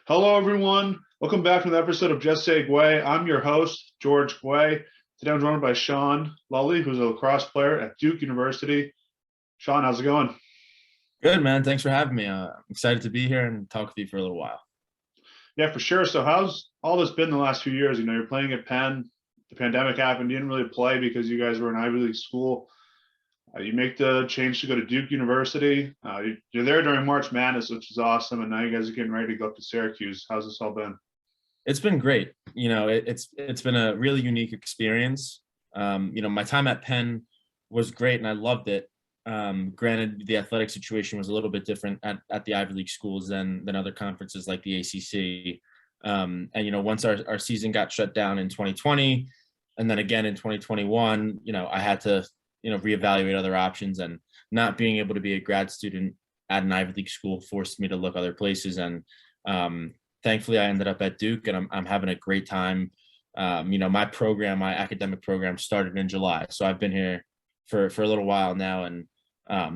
Hello, everyone. Welcome back to another episode of Just Say Guay. I'm your host, George Guay. Today I'm joined by Sean Lulley, who's a lacrosse player at Duke University. Sean, how's it going? Good, man. Thanks for having me. I'm excited to be here and talk with you for a little while. Yeah, for sure. So, how's all this been the last few years? You're playing at Penn. The pandemic happened. You didn't really play because you guys were an Ivy League school. You make the change to go to Duke University. You're there during March Madness, which is awesome. And now you guys are getting ready to go up to Syracuse. How's this all been? It's been great. It's been a really unique experience. My time at Penn was great and I loved it. Granted, the athletic situation was a little bit different at the Ivy League schools than other conferences like the ACC. Once our season got shut down in 2020, and then again in 2021, I had to reevaluate other options, and not being able to be a grad student at an Ivy League school forced me to look other places. And thankfully, I ended up at Duke, and I'm having a great time. My academic program started in July, so I've been here for a little while now, and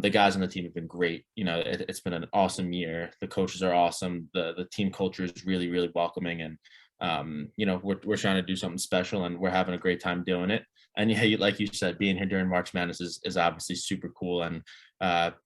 the guys on the team have been great. It's been an awesome year. The coaches are awesome. The team culture is really, really welcoming, and we're trying to do something special, and we're having a great time doing it. And yeah, like you said, being here during March Madness is obviously super cool, and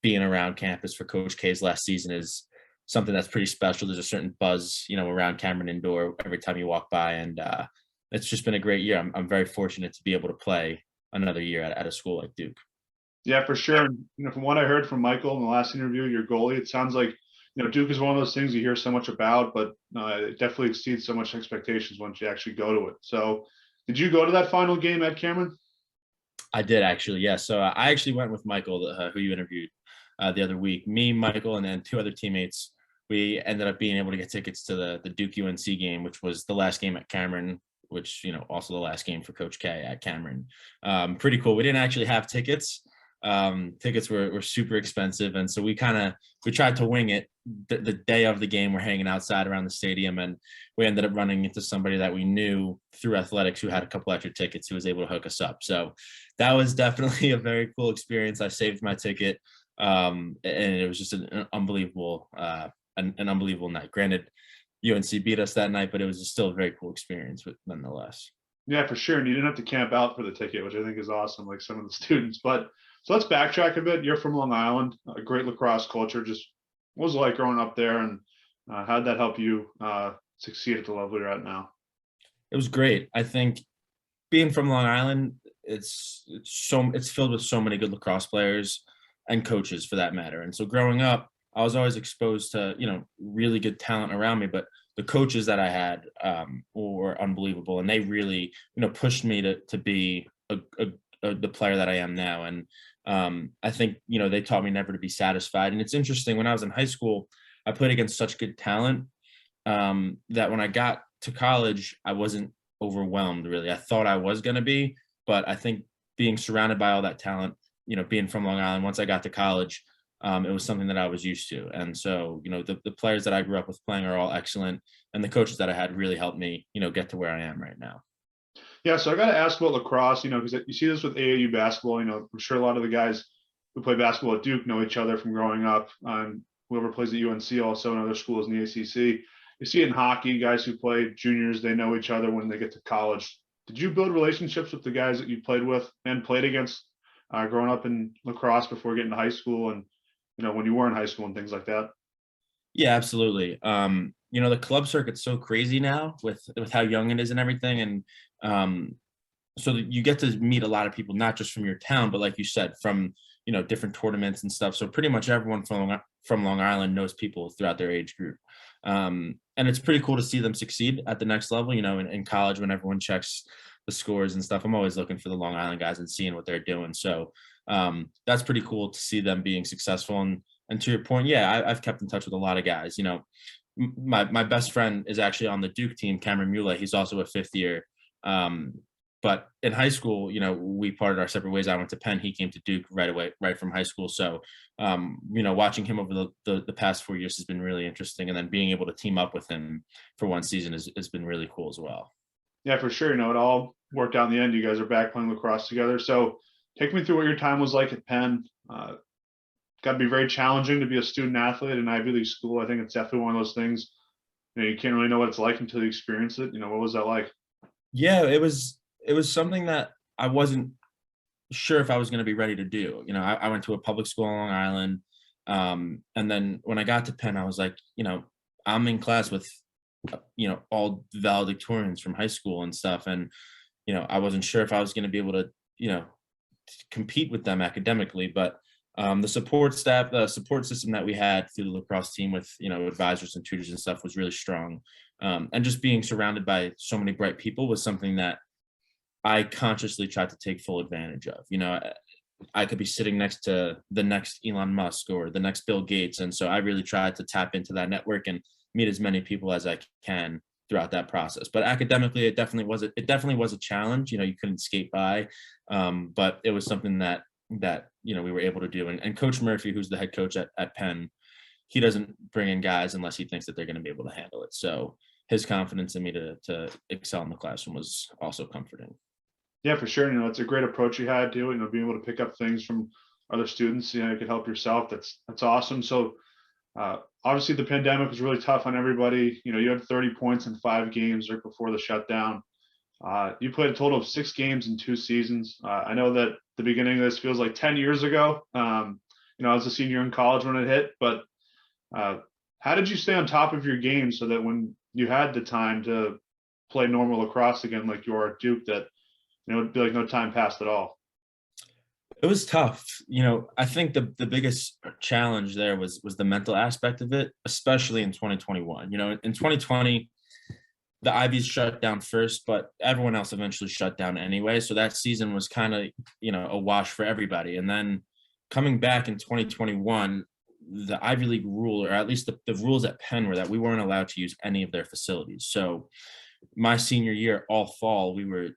being around campus for Coach K's last season is something that's pretty special. There's a certain buzz, around Cameron Indoor every time you walk by, and it's just been a great year. I'm very fortunate to be able to play another year at a school like Duke. Yeah, for sure. From what I heard from Michael in the last interview, your goalie, it sounds like Duke is one of those things you hear so much about, but it definitely exceeds so much expectations once you actually go to it. So, did you go to that final game at Cameron? I did actually, yeah. So I actually went with Michael, who you interviewed the other week. Me, Michael, and then two other teammates. We ended up being able to get tickets to the Duke UNC game, which was the last game at Cameron, which also the last game for Coach K at Cameron. Pretty cool. We didn't actually have tickets. Tickets were super expensive, and so we tried to wing it. The day of the game, we're hanging outside around the stadium, and we ended up running into somebody that we knew through athletics who had a couple extra tickets, who was able to hook us up. So that was definitely a very cool experience. I saved my ticket, and it was just an unbelievable night. Granted, UNC beat us that night, but it was still a very cool experience nonetheless. Yeah, for sure. And you didn't have to camp out for the ticket, which I think is awesome, like some of the students. But so let's backtrack a bit. You're from Long Island, a great lacrosse culture. Just what was it like growing up there, and how did that help you succeed at the level you're at now? It was great. I think being from Long Island, it's filled with so many good lacrosse players and coaches for that matter. And so growing up, I was always exposed to really good talent around me, but the coaches that I had were unbelievable, and they really pushed me to be the player that I am now. And I think they taught me never to be satisfied. And it's interesting, when I was in high school, I played against such good talent that when I got to college, I wasn't overwhelmed really. I thought I was going to be, but I think being surrounded by all that talent, being from Long Island, once I got to college, it was something that I was used to. And so, the players that I grew up with playing are all excellent, and the coaches that I had really helped me, get to where I am right now. Yeah, so I got to ask about lacrosse, because you see this with AAU basketball. I'm sure a lot of the guys who play basketball at Duke know each other from growing up. Whoever plays at UNC also, and other schools in the ACC. You see it in hockey, guys who play juniors, they know each other when they get to college. Did you build relationships with the guys that you played with and played against growing up in lacrosse before getting to high school, and when you were in high school and things like that? Yeah, absolutely. The club circuit's so crazy now with how young it is and everything. And so you get to meet a lot of people, not just from your town, but like you said, from, different tournaments and stuff. So pretty much everyone from Long Island knows people throughout their age group. And it's pretty cool to see them succeed at the next level, in college, when everyone checks the scores and stuff. I'm always looking for the Long Island guys and seeing what they're doing. So that's pretty cool to see them being successful. And to your point, yeah, I've kept in touch with a lot of guys. My best friend is actually on the Duke team, Cameron Muley. He's also a fifth year. But in high school, we parted our separate ways. I went to Penn. He came to Duke right away, right from high school. So, watching him over the past 4 years has been really interesting. And then being able to team up with him for one season has been really cool as well. Yeah, for sure. It all worked out in the end. You guys are back playing lacrosse together. So take me through what your time was like at Penn. Got to be very challenging to be a student athlete in Ivy League school. I think it's definitely one of those things you can't really know what it's like until you experience it. What was that like? Yeah, it was something that I wasn't sure if I was going to be ready to do. I went to a public school on Long Island, and then when I got to Penn, I was like, I'm in class with all valedictorians from high school and stuff, and I wasn't sure if I was going to be able to compete with them academically, but the support staff, the support system that we had through the lacrosse team with advisors and tutors and stuff was really strong, and just being surrounded by so many bright people was something that I consciously tried to take full advantage of. I could be sitting next to the next Elon Musk or the next Bill Gates, and so I really tried to tap into that network and meet as many people as I can throughout that process. But academically, it definitely was a challenge. You couldn't skate by, but it was something that we were able to do. And Coach Murphy, who's the head coach at Penn, he doesn't bring in guys unless he thinks that they're going to be able to handle it. So his confidence in me to excel in the classroom was also comforting. Yeah, for sure. It's a great approach you had to, being able to pick up things from other students, you could help yourself. That's awesome. So obviously the pandemic was really tough on everybody. You had 30 points in 5 games right before the shutdown. You played a total of 6 games in 2 seasons. I know that the beginning of this feels like 10 years ago. I was a senior in college when it hit, but how did you stay on top of your game so that when you had the time to play normal lacrosse again, like you are at Duke, that it'd be like no time passed at all? It was tough. I think the biggest challenge there was the mental aspect of it, especially in 2021. In 2020, the Ivies shut down first, but everyone else eventually shut down anyway. So that season was kind of, a wash for everybody. And then coming back in 2021, the Ivy League rule, or at least the rules at Penn, were that we weren't allowed to use any of their facilities. So my senior year, all fall, we were,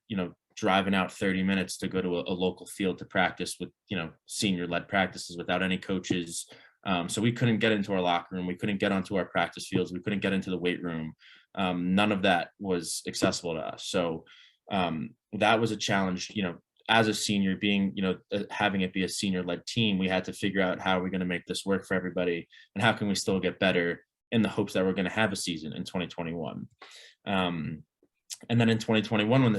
driving out 30 minutes to go to a local field to practice with, senior led practices without any coaches. So we couldn't get into our locker room. We couldn't get onto our practice fields. We couldn't get into the weight room. None of that was accessible to us. So that was a challenge, as a senior being, having it be a senior led team, we had to figure out how are we going to make this work for everybody and how can we still get better in the hopes that we're going to have a season in 2021. And then in 2021, when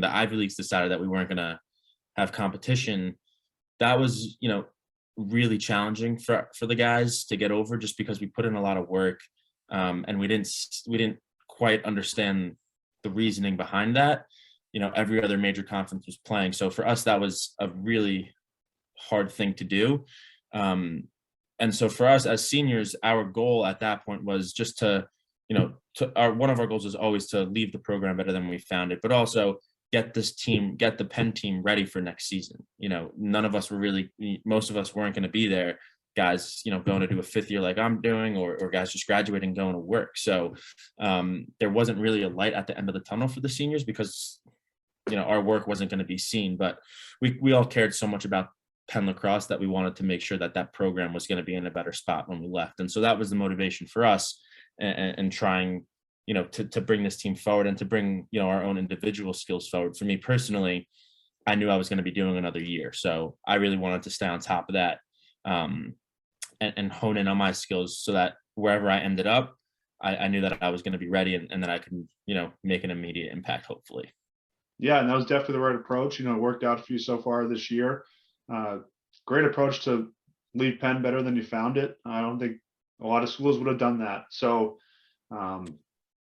the Ivy Leagues decided that we weren't going to have competition, that was, really challenging for the guys to get over, just because we put in a lot of work, and we didn't quite understand the reasoning behind that. Every other major conference was playing, so for us that was a really hard thing to do. And so for us as seniors, our goal at that point was just to one of our goals is always to leave the program better than we found it, but also get the Penn team ready for next season. None of us most of us weren't going to be there. Guys, going to do a 5th year like I'm doing, or guys just graduating, going to work. So there wasn't really a light at the end of the tunnel for the seniors because, our work wasn't going to be seen. But we all cared so much about Penn lacrosse that we wanted to make sure that program was going to be in a better spot when we left. And so that was the motivation for us, and trying, to bring this team forward and to bring, our own individual skills forward. For me personally, I knew I was going to be doing another year. So I really wanted to stay on top of that, and hone in on my skills so that wherever I ended up, I knew that I was going to be ready and that I could, make an immediate impact, hopefully. Yeah, and that was definitely the right approach. It worked out for you so far this year. Great approach to leave Penn better than you found it. I don't think a lot of schools would have done that. So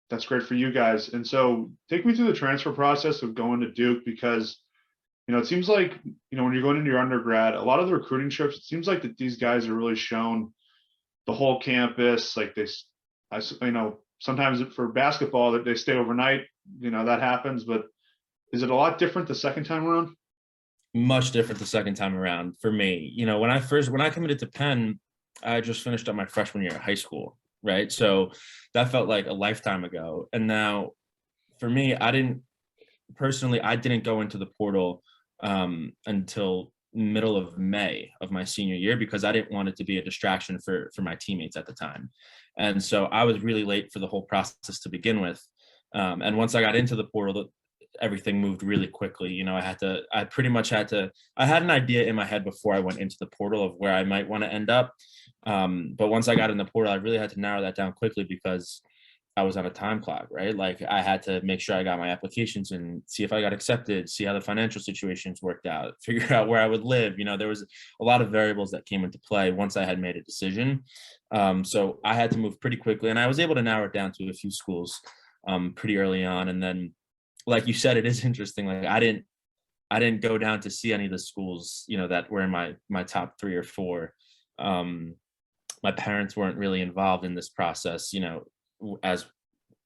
that's great for you guys. And so take me through the transfer process of going to Duke, because, it seems like, when you're going into your undergrad, a lot of the recruiting trips, it seems like that these guys are really shown the whole campus. Like sometimes for basketball that they stay overnight, that happens, but is it a lot different the second time around? Much different the second time around for me. When I committed to Penn, I just finished up my freshman year of high school, right? So that felt like a lifetime ago. And now for me, I didn't go into the portal until middle of May of my senior year, because I didn't want it to be a distraction for my teammates at the time. And so I was really late for the whole process to begin with. And once I got into the portal, everything moved really quickly. I had an idea in my head before I went into the portal of where I might want to end up. But once I got in the portal, I really had to narrow that down quickly, because I was on a time clock, right? Like I had to make sure I got my applications and see if I got accepted, see how the financial situations worked out, figure out where I would live. There was a lot of variables that came into play once I had made a decision. So I had to move pretty quickly, and I was able to narrow it down to a few schools pretty early on. And then, like you said, it is interesting. Like I didn't go down to see any of the schools, that were in my top 3 or 4. My parents weren't really involved in this process, as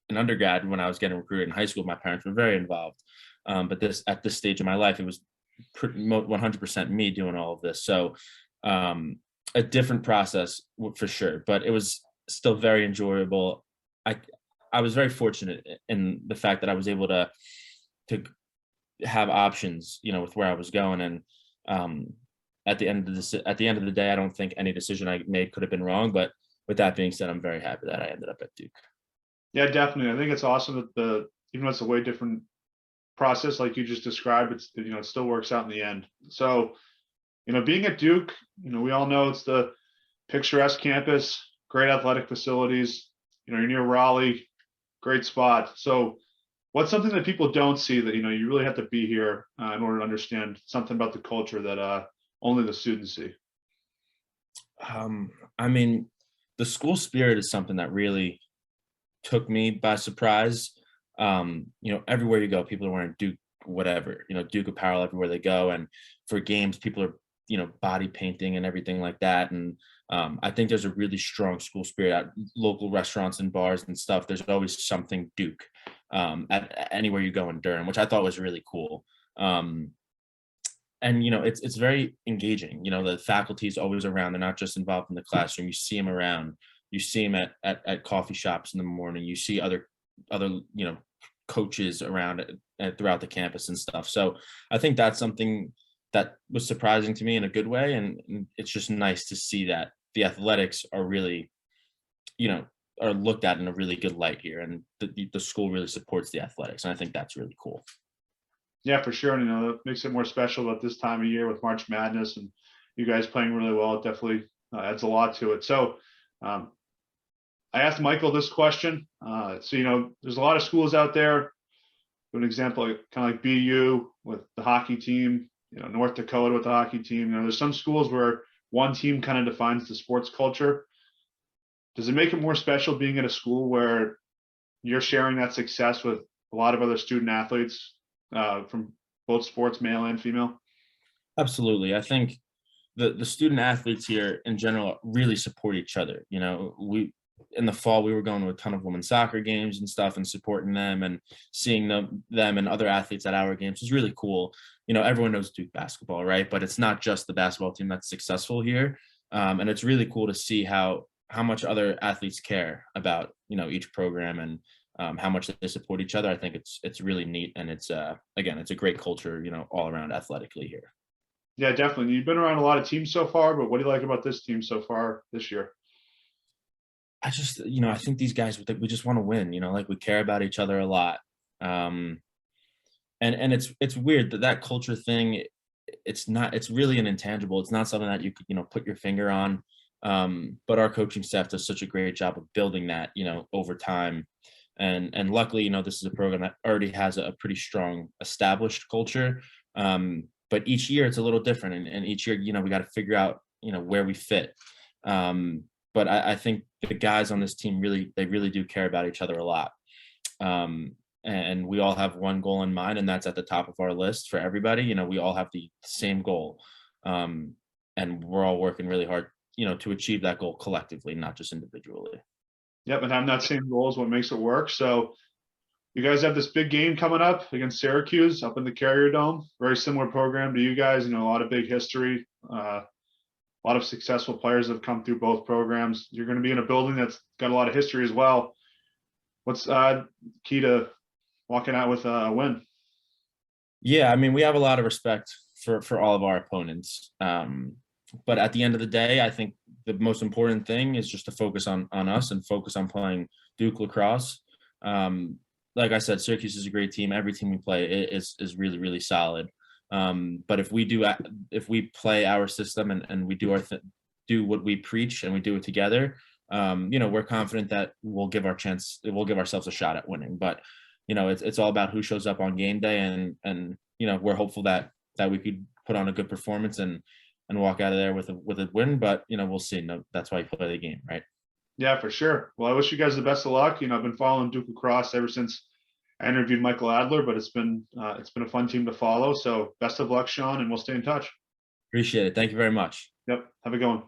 an undergrad. When I was getting recruited in high school, my parents were very involved. But at this stage of my life, it was 100% me doing all of this. So a different process for sure, but it was still very enjoyable. I I was very fortunate in the fact that I was able to have options, with where I was going. And at the end of the day, I don't think any decision I made could have been wrong. But with that being said, I'm very happy that I ended up at Duke. Yeah, definitely. I think it's awesome that even though it's a way different process, like you just described, it still works out in the end. So, being at Duke, we all know it's the picturesque campus, great athletic facilities. You're near Raleigh, great spot. So, what's something that people don't see that you really have to be here in order to understand something about the culture that only the students see? I mean, the school spirit is something that really took me by surprise. Everywhere you go, people are wearing Duke, whatever, Duke apparel everywhere they go. And for games, people are, body painting and everything like that. And I think there's a really strong school spirit at local restaurants and bars and stuff. There's always something Duke at anywhere you go in Durham, which I thought was really cool. And it's very engaging. The faculty is always around. They're not just involved in the classroom. You see them around. You see them at coffee shops in the morning. You see other coaches around throughout the campus and stuff. So I think that's something that was surprising to me in a good way. And it's just nice to see that the athletics are really, are looked at in a really good light here. And the school really supports the athletics. And I think that's really cool. Yeah, for sure. And it makes it more special at this time of year with March Madness and you guys playing really well. It definitely adds a lot to it. So I asked Michael this question. There's a lot of schools out there. For an example, kind of like BU with the hockey team, North Dakota with the hockey team. There's some schools where one team kind of defines the sports culture. Does it make it more special being at a school where you're sharing that success with a lot of other student athletes from both sports, male and female? Absolutely. I think the student athletes here in general really support each other. We in the fall we were going to a ton of women's soccer games and stuff and supporting them and seeing them and other athletes at our games is really cool. Everyone knows Duke basketball, right? But it's not just the basketball team that's successful here. And it's really cool to see how much other athletes care about, each program and how much they support each other. I think it's really neat. And it's a great culture, all around athletically here. Yeah, definitely. You've been around a lot of teams so far, but what do you like about this team so far this year? I just, I think these guys, we just want to win, like we care about each other a lot. And it's weird that culture thing, it's really an intangible. It's not something that you could, put your finger on. But our coaching staff does such a great job of building that, over time. And luckily, this is a program that already has a pretty strong established culture. But each year it's a little different. And each year, we got to figure out, where we fit. But I think the guys on this team really do care about each other a lot. And we all have one goal in mind, and that's at the top of our list for everybody. We all have the same goal. And we're all working really hard, to achieve that goal collectively, not just individually. Yep, and having that same goal is what makes it work. So you guys have this big game coming up against Syracuse up in the Carrier Dome. Very similar program to you guys, a lot of big history. A lot of successful players have come through both programs. You're going to be in a building that's got a lot of history as well. What's key to walking out with a win? Yeah, I mean, we have a lot of respect for all of our opponents. But at the end of the day, I think the most important thing is just to focus on us and focus on playing Duke lacrosse. Like I said, Syracuse is a great team. Every team we play is really, really solid. But if we play our system and we do do what we preach and we do it together, we're confident that we'll give ourselves a shot at winning. But it's all about who shows up on game day, and we're hopeful that we could put on a good performance and walk out of there with a win. But we'll see. No, that's why you play the game, right? Yeah, for sure. Well, I wish you guys the best of luck. I've been following Duke Lacrosse ever since I interviewed Michael Adler, but it's been a fun team to follow. So best of luck, Sean, and we'll stay in touch. Appreciate it. Thank you very much. Yep. Have a good one.